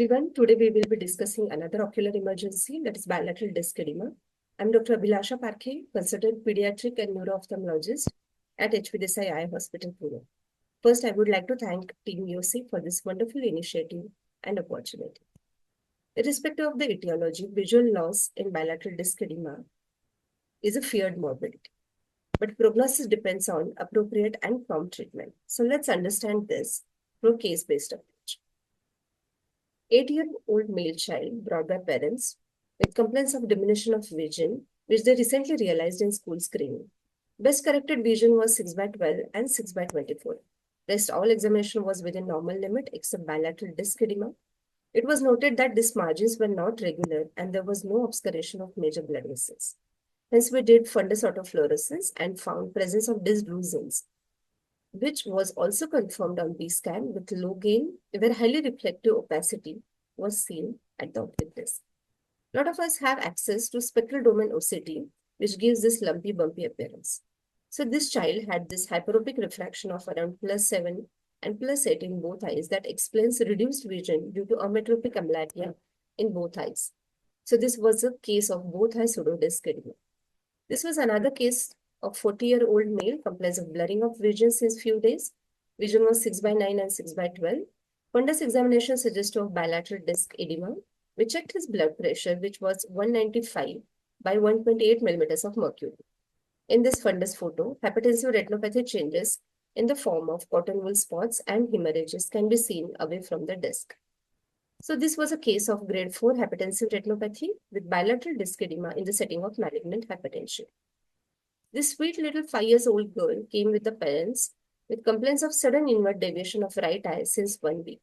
everyone. Today we will be discussing another ocular emergency, that is bilateral disc edema. I'm Dr. Abhilasha Parkhe, consultant pediatric and neuro-ophthalmologist at HP Desai Eye Hospital, Pune. First, I would like to thank Team YOSI for this wonderful initiative and opportunity. Irrespective of the etiology, visual loss in bilateral disc edema is a feared morbidity, but prognosis depends on appropriate and prompt treatment. So let's understand this through a case-based approach. 8-year-old male child brought by parents with complaints of diminution of vision, which they recently realized in school screening. Best corrected vision was 6/12 and 6/24. Rest all examination was within normal limit except bilateral disc edema. It was noted that disc margins were not regular and there was no obscuration of major blood vessels. Hence, we did fundus autofluorescence and found presence of disc drusen's, which was also confirmed on B-scan with low gain, where highly reflective opacity was seen at the optic disc. A lot of us have access to spectral domain OCT, which gives this lumpy, bumpy appearance. So this child had this hyperopic refraction of around +7 and +8 in both eyes that explains reduced vision due to ametropic amblyopia in both eyes. So this was a case of both eye pseudodisc edema. This was another case of 40-year-old male complains of blurring of vision since few days. Vision was 6/9 and 6/12. Fundus examination suggested of bilateral disc edema. We checked his blood pressure, which was 195 by 1.8 millimeters of mercury. In this fundus photo, hypertensive retinopathy changes in the form of cotton wool spots and hemorrhages can be seen away from the disc. So this was a case of grade 4 hypertensive retinopathy with bilateral disc edema in the setting of malignant hypertension. This sweet little 5-year-old girl came with the parents with complaints of sudden inward deviation of right eye since 1 week.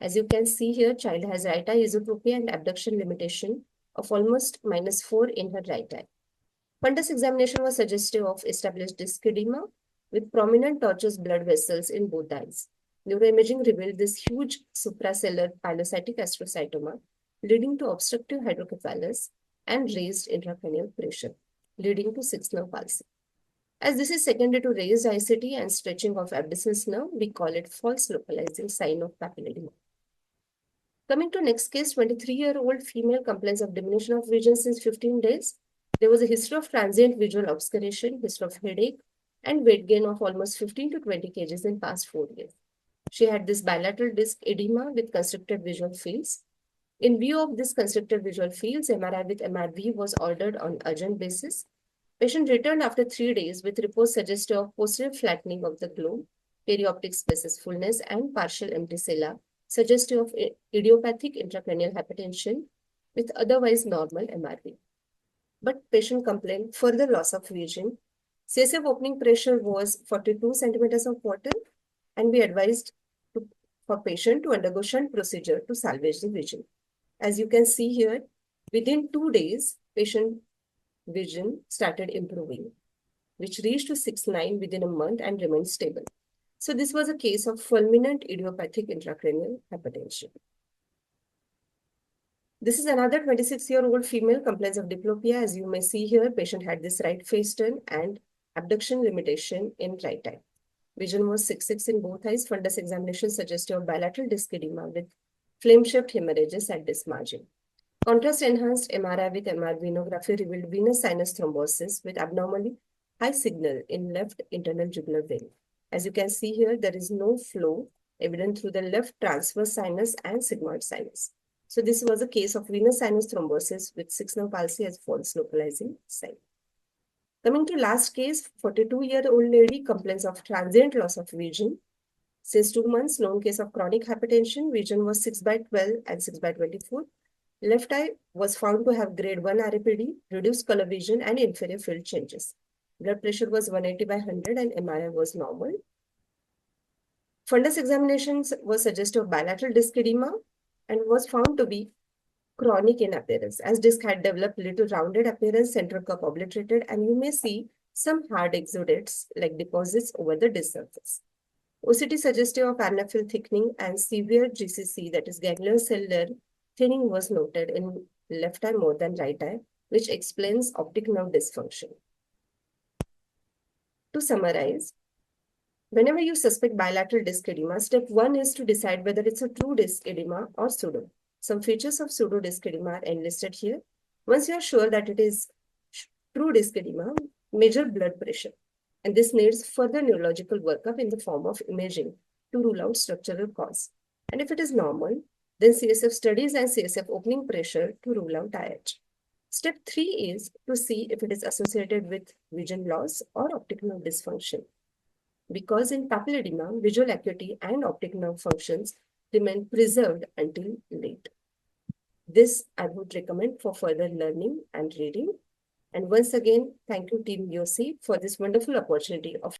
As you can see here, child has right eye esotropia and abduction limitation of almost -4 in her right eye. Fundus examination was suggestive of established disc edema with prominent tortuous blood vessels in both eyes. Neuroimaging revealed this huge suprasellar pilocytic astrocytoma leading to obstructive hydrocephalus and raised intracranial pressure, leading to 6th nerve palsy. As this is secondary to raised ICT and stretching of abducens nerve, we call it false localizing sign of papilledema. Coming to next case, 23-year-old female complains of diminution of vision since 15 days. There was a history of transient visual obscuration, history of headache, and weight gain of almost 15 to 20 kgs in past 4 years. She had this bilateral disc edema with constricted visual fields. In view of this constricted visual fields, MRI with MRV was ordered on urgent basis. Patient returned after 3 days with reports suggestive of posterior flattening of the globe, perioptic spaces fullness, and partial empty sella, suggestive of idiopathic intracranial hypertension with otherwise normal MRV. But patient complained further loss of vision. CSF opening pressure was 42 centimeters of water, and we advised for patient to undergo shunt procedure to salvage the vision. As you can see here, within 2 days, patient vision started improving, which reached to 6/9 within a month and remained stable. So this was a case of fulminant idiopathic intracranial hypertension. This is another 26-year-old female complains of diplopia. As you may see here, patient had this right face turn and abduction limitation in right eye. Vision was 6/6 in both eyes. Fundus examination suggested of bilateral disc edema with flame-shaped hemorrhages at disc margin. Contrast-enhanced MRI with MR venography revealed venous sinus thrombosis with abnormally high signal in left internal jugular vein. As you can see here, there is no flow evident through the left transverse sinus and sigmoid sinus. So this was a case of venous sinus thrombosis with 6th nerve palsy as false localizing sign. Coming to last case, 42-year-old lady complains of transient loss of vision. Since 2 months, known case of chronic hypertension, vision was 6/12 and 6/24. Left eye was found to have grade 1 RAPD, reduced color vision, and inferior field changes. Blood pressure was 180/100 and MRI was normal. Fundus examinations were suggestive of bilateral disc edema and was found to be chronic in appearance, as disc had developed little rounded appearance, central cup obliterated, and you may see some hard exudates like deposits over the disc surface. OCT suggestive of anaphil thickening and severe GCC, that is ganglion cellular thinning, was noted in left eye more than right eye, which explains optic nerve dysfunction. To summarize, whenever you suspect bilateral disc edema, step 1 is to decide whether it's a true disc edema or pseudo. Some features of pseudo-disc edema are enlisted here. Once you are sure that it is true disc edema, measure blood pressure. And this needs further neurological workup in the form of imaging to rule out structural cause. And if it is normal, then CSF studies and CSF opening pressure to rule out IH. Step 3 is to see if it is associated with vision loss or optic nerve dysfunction. Because in papilledema, visual acuity and optic nerve functions remain preserved until late. This I would recommend for further learning and reading. And once again, thank you Team YOSI for this wonderful opportunity of